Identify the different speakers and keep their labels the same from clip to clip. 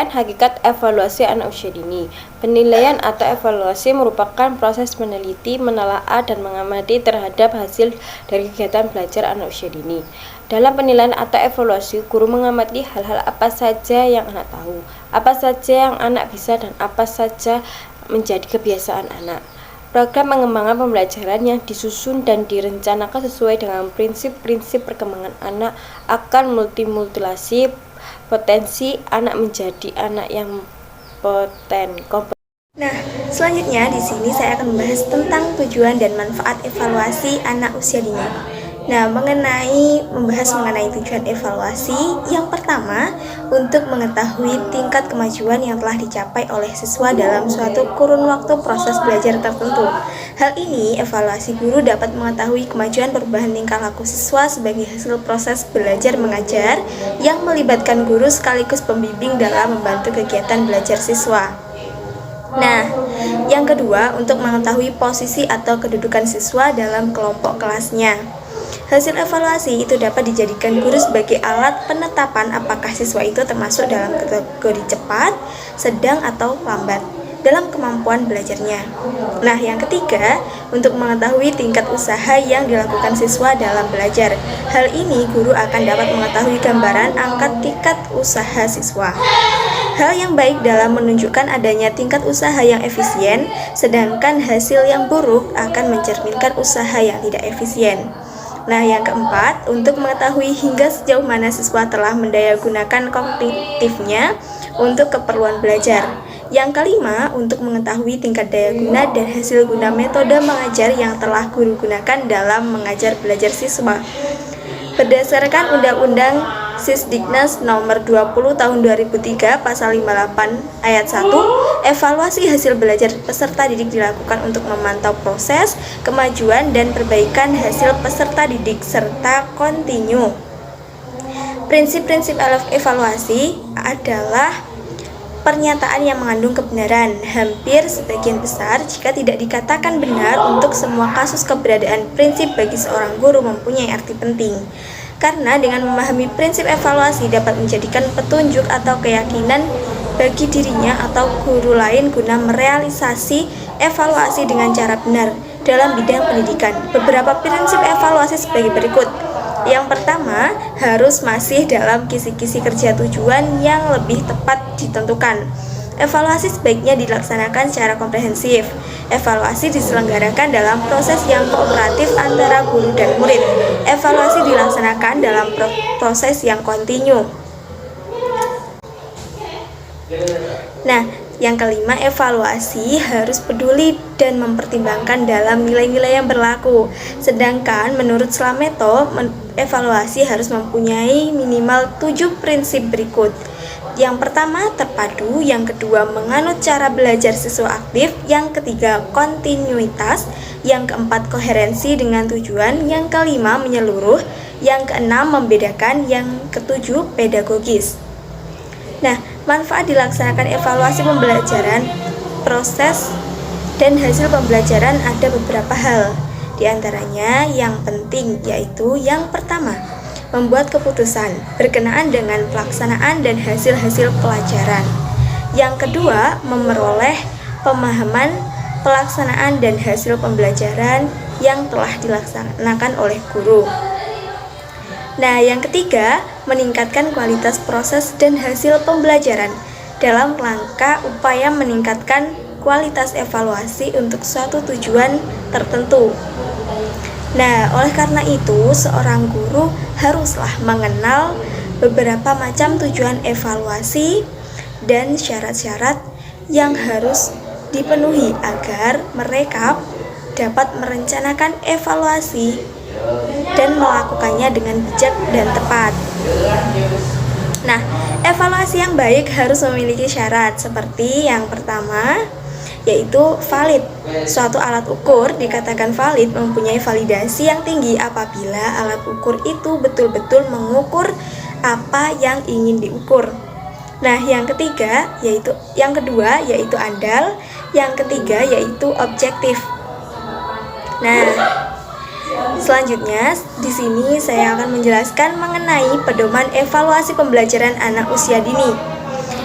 Speaker 1: Penilaian hakikat evaluasi anak usia dini. Penilaian atau evaluasi merupakan proses meneliti, menelaah, dan mengamati terhadap hasil dari kegiatan belajar anak usia dini. Dalam penilaian atau evaluasi, guru mengamati hal-hal apa saja yang anak tahu, apa saja yang anak bisa, dan apa saja menjadi kebiasaan anak. Program pengembangan pembelajaran yang disusun dan direncanakan sesuai dengan prinsip-prinsip perkembangan anak akan multimultilasi potensi anak menjadi anak yang kompeten.
Speaker 2: Nah, selanjutnya di sini saya akan membahas tentang tujuan dan manfaat evaluasi anak usia dini. Nah, membahas mengenai tujuan evaluasi, yang pertama, untuk mengetahui tingkat kemajuan yang telah dicapai oleh siswa dalam suatu kurun waktu proses belajar tertentu. Hal ini, evaluasi guru dapat mengetahui kemajuan perubahan tingkah laku siswa sebagai hasil proses belajar mengajar yang melibatkan guru sekaligus pembimbing dalam membantu kegiatan belajar siswa. Nah, yang kedua, untuk mengetahui posisi atau kedudukan siswa dalam kelompok kelasnya. Hasil evaluasi itu dapat dijadikan guru sebagai alat penetapan apakah siswa itu termasuk dalam kategori cepat, sedang, atau lambat dalam kemampuan belajarnya. Nah, yang ketiga, untuk mengetahui tingkat usaha yang dilakukan siswa dalam belajar. Hal ini guru akan dapat mengetahui gambaran angka tingkat usaha siswa. Hal yang baik dalam menunjukkan adanya tingkat usaha yang efisien, sedangkan hasil yang buruk akan mencerminkan usaha yang tidak efisien. Nah, yang keempat, untuk mengetahui hingga sejauh mana siswa telah mendayagunakan kognitifnya untuk keperluan belajar. Yang kelima, untuk mengetahui tingkat daya guna dan hasil guna metode mengajar yang telah guru gunakan dalam mengajar belajar siswa. Berdasarkan Undang-Undang Sisdiknas Nomor 20 Tahun 2003 Pasal 58 Ayat 1, evaluasi hasil belajar peserta didik dilakukan untuk memantau proses, kemajuan, dan perbaikan hasil peserta didik serta kontinu. Prinsip-prinsip evaluasi adalah pernyataan yang mengandung kebenaran. Hampir sebagian besar, jika tidak dikatakan benar, untuk semua kasus keberadaan prinsip bagi seorang guru mempunyai arti penting. Karena dengan memahami prinsip evaluasi dapat menjadikan petunjuk atau keyakinan bagi dirinya atau guru lain guna merealisasi evaluasi dengan cara benar dalam bidang pendidikan. Beberapa prinsip evaluasi sebagai berikut. Yang pertama, harus masih dalam kisi-kisi kerja tujuan yang lebih tepat ditentukan. Evaluasi sebaiknya dilaksanakan secara komprehensif. Evaluasi diselenggarakan dalam proses yang kooperatif antara guru dan murid. Evaluasi dilaksanakan dalam proses yang kontinu. Nah, yang kelima, evaluasi harus peduli dan mempertimbangkan dalam nilai-nilai yang berlaku. Sedangkan menurut Slameto, evaluasi harus mempunyai minimal 7 prinsip berikut. Yang pertama, terpadu. Yang kedua, menganut cara belajar siswa aktif. Yang ketiga, kontinuitas. Yang keempat, koherensi dengan tujuan. Yang kelima, menyeluruh. Yang keenam, membedakan. Yang ketujuh, pedagogis. Nah, manfaat dilaksanakan evaluasi pembelajaran, proses, dan hasil pembelajaran ada beberapa hal. Di antaranya yang penting yaitu yang pertama, membuat keputusan berkenaan dengan pelaksanaan dan hasil-hasil pelajaran. Yang kedua, memperoleh pemahaman pelaksanaan dan hasil pembelajaran yang telah dilaksanakan oleh guru. Nah, yang ketiga, meningkatkan kualitas proses dan hasil pembelajaran dalam rangka upaya meningkatkan kualitas evaluasi untuk suatu tujuan tertentu. Nah, oleh karena itu, seorang guru haruslah mengenal beberapa macam tujuan evaluasi dan syarat-syarat yang harus dipenuhi agar mereka dapat merencanakan evaluasi dan melakukannya dengan bijak dan tepat. Nah, evaluasi yang baik harus memiliki syarat seperti yang pertama, yaitu valid. Suatu alat ukur dikatakan valid mempunyai validasi yang tinggi apabila alat ukur itu betul-betul mengukur apa yang ingin diukur. Nah, yang kedua yaitu andal, yang ketiga yaitu objektif. Nah, selanjutnya di sini saya akan menjelaskan mengenai pedoman evaluasi pembelajaran anak usia dini.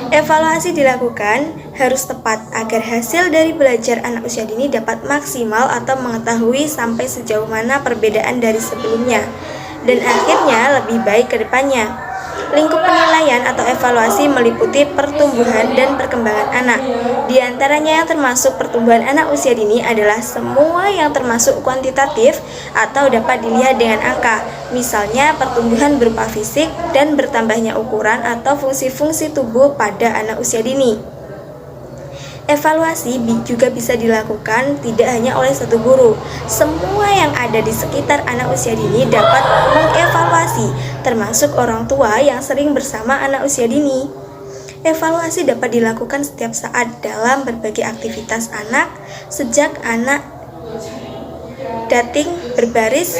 Speaker 2: Evaluasi dilakukan harus tepat agar hasil dari belajar anak usia dini dapat maksimal atau mengetahui sampai sejauh mana perbedaan dari sebelumnya dan akhirnya lebih baik ke depannya. Lingkup penilaian atau evaluasi meliputi pertumbuhan dan perkembangan anak. Di antaranya yang termasuk pertumbuhan anak usia dini adalah semua yang termasuk kuantitatif atau dapat dilihat dengan angka. Misalnya pertumbuhan berupa fisik dan bertambahnya ukuran atau fungsi-fungsi tubuh pada anak usia dini. Evaluasi juga bisa dilakukan tidak hanya oleh satu guru. Semua yang ada di sekitar anak usia dini dapat mengevaluasi, termasuk orang tua yang sering bersama anak usia dini. Evaluasi dapat dilakukan setiap saat dalam berbagai aktivitas anak, sejak anak dating berbaris,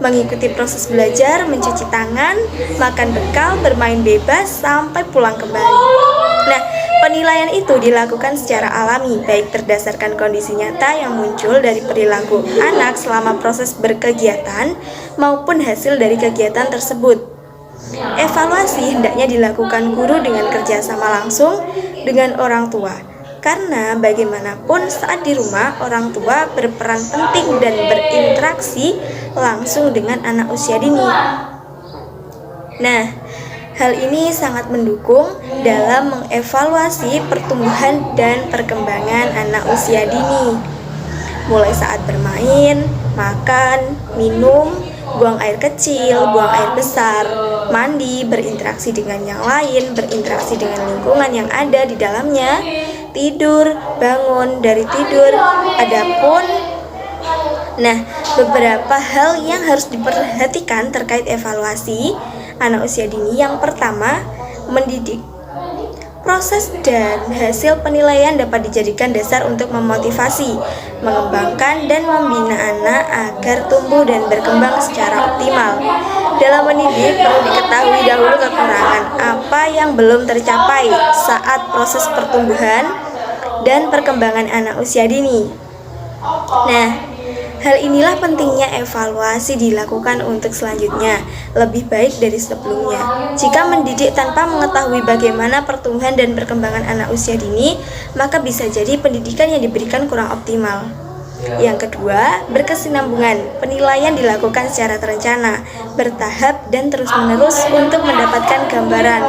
Speaker 2: mengikuti proses belajar, mencuci tangan, makan bekal, bermain bebas, sampai pulang kembali. Nah, penilaian itu dilakukan secara alami, baik berdasarkan kondisi nyata yang muncul dari perilaku anak selama proses berkegiatan maupun hasil dari kegiatan tersebut. Evaluasi hendaknya dilakukan guru dengan kerjasama langsung dengan orang tua, karena bagaimanapun saat di rumah orang tua berperan penting dan berinteraksi langsung dengan anak usia dini. Nah, hal ini sangat mendukung dalam mengevaluasi pertumbuhan dan perkembangan anak usia dini. Mulai saat bermain, makan, minum, buang air kecil, buang air besar, mandi, berinteraksi dengan yang lain, berinteraksi dengan lingkungan yang ada di dalamnya, tidur, bangun dari tidur. Beberapa hal yang harus diperhatikan terkait evaluasi anak usia dini. Yang pertama, mendidik. Proses dan hasil penilaian dapat dijadikan dasar untuk memotivasi, mengembangkan, dan membina anak agar tumbuh dan berkembang secara optimal. Dalam mendidik, perlu diketahui dahulu kekurangan apa yang belum tercapai saat proses pertumbuhan dan perkembangan anak usia dini. Nah, hal inilah pentingnya evaluasi dilakukan untuk selanjutnya, lebih baik dari sebelumnya. Jika mendidik tanpa mengetahui bagaimana pertumbuhan dan perkembangan anak usia dini, maka bisa jadi pendidikan yang diberikan kurang optimal. Yang kedua, berkesinambungan. Penilaian dilakukan secara terencana, bertahap, dan terus-menerus untuk mendapatkan gambaran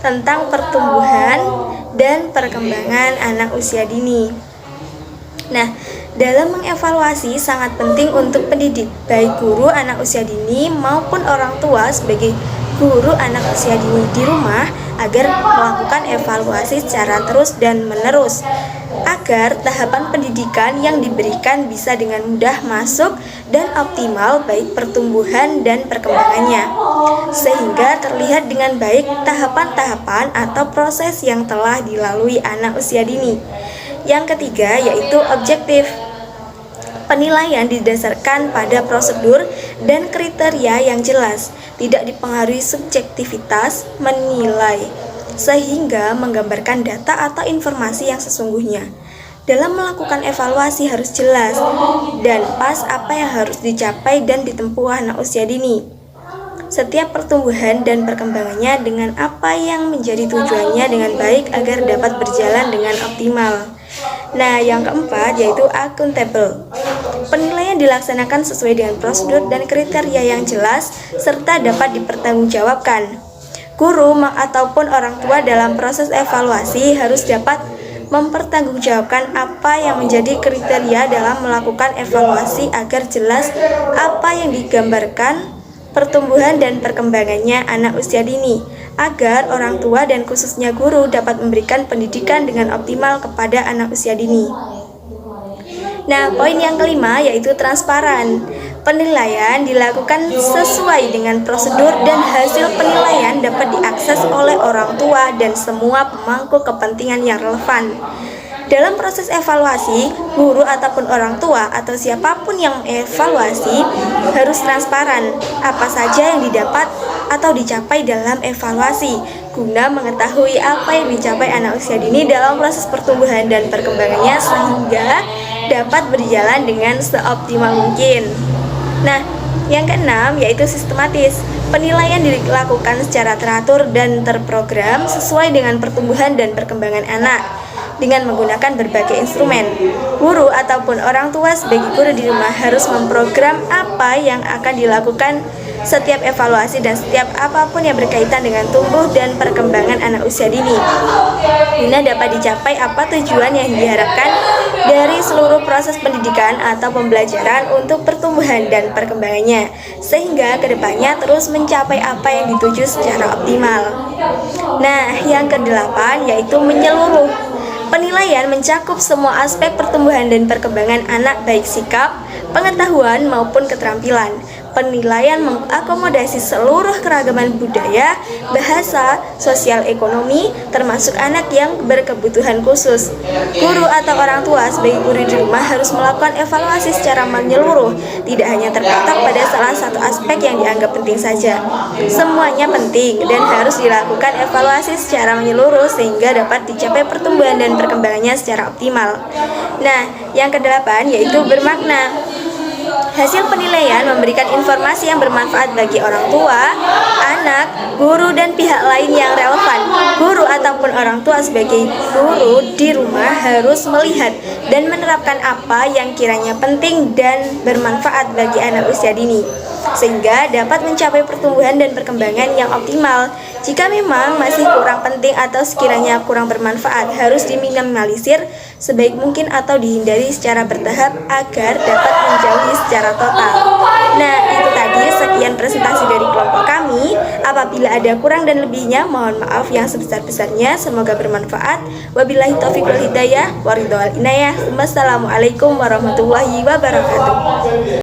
Speaker 2: tentang pertumbuhan dan perkembangan anak usia dini. Nah, dalam mengevaluasi sangat penting untuk pendidik, baik guru anak usia dini maupun orang tua sebagai guru anak usia dini di rumah, agar melakukan evaluasi secara terus dan menerus, agar tahapan pendidikan yang diberikan bisa dengan mudah masuk dan optimal baik pertumbuhan dan perkembangannya, sehingga terlihat dengan baik tahapan-tahapan atau proses yang telah dilalui anak usia dini. Yang ketiga yaitu objektif. Penilaian didasarkan pada prosedur dan kriteria yang jelas, tidak dipengaruhi subjektivitas menilai, sehingga menggambarkan data atau informasi yang sesungguhnya. Dalam melakukan evaluasi harus jelas dan pas apa yang harus dicapai dan ditempuh anak usia dini. Setiap pertumbuhan dan perkembangannya dengan apa yang menjadi tujuannya dengan baik agar dapat berjalan dengan optimal. Nah, yang keempat yaitu accountable. Penilaian dilaksanakan sesuai dengan prosedur dan kriteria yang jelas serta dapat dipertanggungjawabkan. Guru ataupun orang tua dalam proses evaluasi harus dapat mempertanggungjawabkan apa yang menjadi kriteria dalam melakukan evaluasi agar jelas apa yang digambarkan pertumbuhan dan perkembangannya anak usia dini, agar orang tua dan khususnya guru dapat memberikan pendidikan dengan optimal kepada anak usia dini. Nah, poin yang kelima yaitu transparan. Penilaian dilakukan sesuai dengan prosedur dan hasil penilaian dapat diakses oleh orang tua dan semua pemangku kepentingan yang relevan. Dalam proses evaluasi, guru ataupun orang tua atau siapapun yang mengevaluasi harus transparan apa saja yang didapat atau dicapai dalam evaluasi, guna mengetahui apa yang dicapai anak usia dini dalam proses pertumbuhan dan perkembangannya sehingga dapat berjalan dengan seoptimal mungkin. Nah, Yang keenam yaitu sistematis. Penilaian dilakukan secara teratur dan terprogram sesuai dengan pertumbuhan dan perkembangan anak dengan menggunakan berbagai instrumen. Guru ataupun orang tua sebagai guru di rumah harus memprogram apa yang akan dilakukan setiap evaluasi dan setiap apapun yang berkaitan dengan tumbuh dan perkembangan anak usia dini, guna dapat dicapai apa tujuan yang diharapkan dari seluruh proses pendidikan atau pembelajaran untuk pertumbuhan dan perkembangannya, sehingga kedepannya terus mencapai apa yang dituju secara optimal. Nah, yang kedelapan yaitu menyeluruh. Penilaian mencakup semua aspek pertumbuhan dan perkembangan anak, baik sikap, pengetahuan maupun keterampilan. Penilaian mengakomodasi seluruh keragaman budaya, bahasa, sosial ekonomi, termasuk anak yang berkebutuhan khusus. Guru atau orang tua sebagai guru di rumah harus melakukan evaluasi secara menyeluruh, tidak hanya terpatok pada salah satu aspek yang dianggap penting saja. Semuanya penting dan harus dilakukan evaluasi secara menyeluruh sehingga dapat dicapai pertumbuhan dan perkembangannya secara optimal. Nah, yang kedelapan yaitu bermakna. Hasil penilaian memberikan informasi yang bermanfaat bagi orang tua, anak, guru, dan pihak lain yang relevan. Guru ataupun orang tua sebagai guru di rumah harus melihat dan menerapkan apa yang kiranya penting dan bermanfaat bagi anak usia dini, sehingga dapat mencapai pertumbuhan dan perkembangan yang optimal. Jika memang masih kurang penting atau sekiranya kurang bermanfaat, harus diminimalisir sebaik mungkin atau dihindari secara bertahap agar dapat menjauhi secara total. Nah, itu tadi sekian presentasi dari kelompok kami. Apabila ada kurang dan lebihnya, mohon maaf yang sebesar-besarnya. Semoga bermanfaat. Wabillahi taufiq wal hidayah, waridho wal inayah. Wassalamualaikum warahmatullahi wabarakatuh.